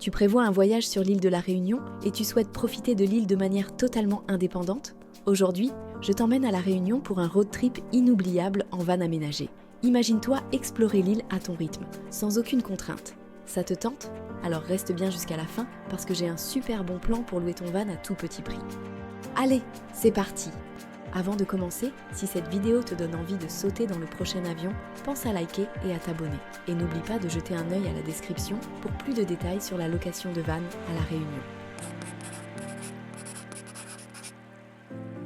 Tu prévois un voyage sur l'île de la Réunion et tu souhaites profiter de l'île de manière totalement indépendante? Aujourd'hui, je t'emmène à la Réunion pour un road trip inoubliable en van aménagé. Imagine-toi explorer l'île à ton rythme, sans aucune contrainte. Ça te tente? Alors reste bien jusqu'à la fin parce que j'ai un super bon plan pour louer ton van à tout petit prix. Allez, c'est parti! Avant de commencer, si cette vidéo te donne envie de sauter dans le prochain avion, pense à liker et à t'abonner. Et n'oublie pas de jeter un œil à la description pour plus de détails sur la location de van à La Réunion.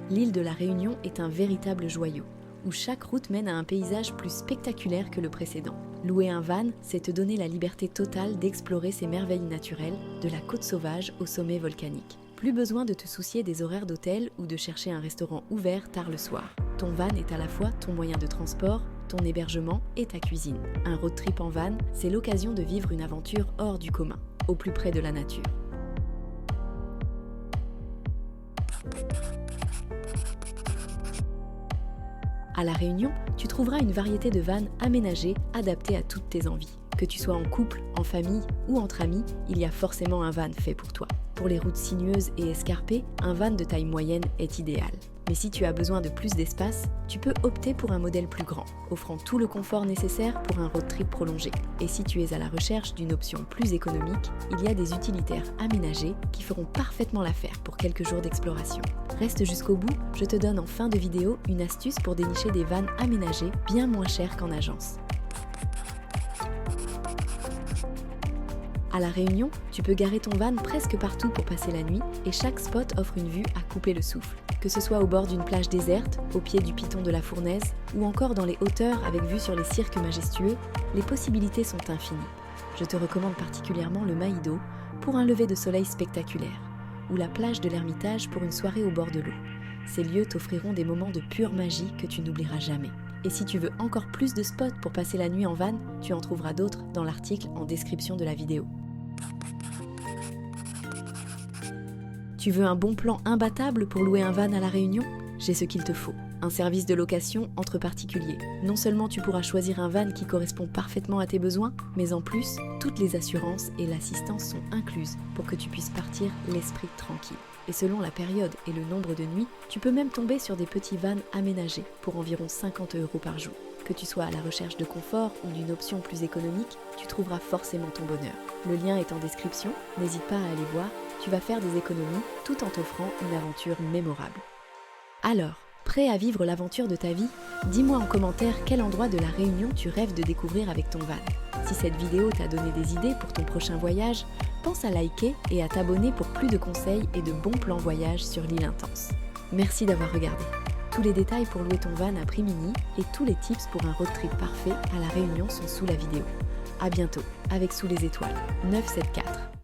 L'île de La Réunion est un véritable joyau, où chaque route mène à un paysage plus spectaculaire que le précédent. Louer un van, c'est te donner la liberté totale d'explorer ces merveilles naturelles, de la côte sauvage au sommet volcanique. Plus besoin de te soucier des horaires d'hôtel ou de chercher un restaurant ouvert tard le soir. Ton van est à la fois ton moyen de transport, ton hébergement et ta cuisine. Un road trip en van, c'est l'occasion de vivre une aventure hors du commun, au plus près de la nature. À La Réunion, tu trouveras une variété de vannes aménagées, adaptées à toutes tes envies. Que tu sois en couple, en famille ou entre amis, il y a forcément un van fait pour toi. Pour les routes sinueuses et escarpées, un van de taille moyenne est idéal. Mais si tu as besoin de plus d'espace, tu peux opter pour un modèle plus grand, offrant tout le confort nécessaire pour un road trip prolongé. Et si tu es à la recherche d'une option plus économique, il y a des utilitaires aménagés qui feront parfaitement l'affaire pour quelques jours d'exploration. Reste jusqu'au bout, je te donne en fin de vidéo une astuce pour dénicher des vannes aménagées bien moins chères qu'en agence. À La Réunion, tu peux garer ton van presque partout pour passer la nuit et chaque spot offre une vue à couper le souffle. Que ce soit au bord d'une plage déserte, au pied du piton de la Fournaise ou encore dans les hauteurs avec vue sur les cirques majestueux, les possibilités sont infinies. Je te recommande particulièrement le Maïdo pour un lever de soleil spectaculaire ou la plage de l'Ermitage pour une soirée au bord de l'eau. Ces lieux t'offriront des moments de pure magie que tu n'oublieras jamais. Et si tu veux encore plus de spots pour passer la nuit en van, tu en trouveras d'autres dans l'article en description de la vidéo. Tu veux un bon plan imbattable pour louer un van à La Réunion? J'ai ce qu'il te faut. Un service de location entre particuliers. Non seulement tu pourras choisir un van qui correspond parfaitement à tes besoins, mais en plus, toutes les assurances et l'assistance sont incluses pour que tu puisses partir l'esprit tranquille. Et selon la période et le nombre de nuits, tu peux même tomber sur des petits vans aménagés pour environ 50 € par jour. Que tu sois à la recherche de confort ou d'une option plus économique, tu trouveras forcément ton bonheur. Le lien est en description, n'hésite pas à aller voir, tu vas faire des économies tout en t'offrant une aventure mémorable. Alors, prêt à vivre l'aventure de ta vie? Dis-moi en commentaire quel endroit de La Réunion tu rêves de découvrir avec ton van. Si cette vidéo t'a donné des idées pour ton prochain voyage, pense à liker et à t'abonner pour plus de conseils et de bons plans voyage sur l'île intense. Merci d'avoir regardé. Tous les détails pour louer ton van à prix mini et tous les tips pour un road trip parfait à La Réunion sont sous la vidéo. À bientôt avec Sous les étoiles 974.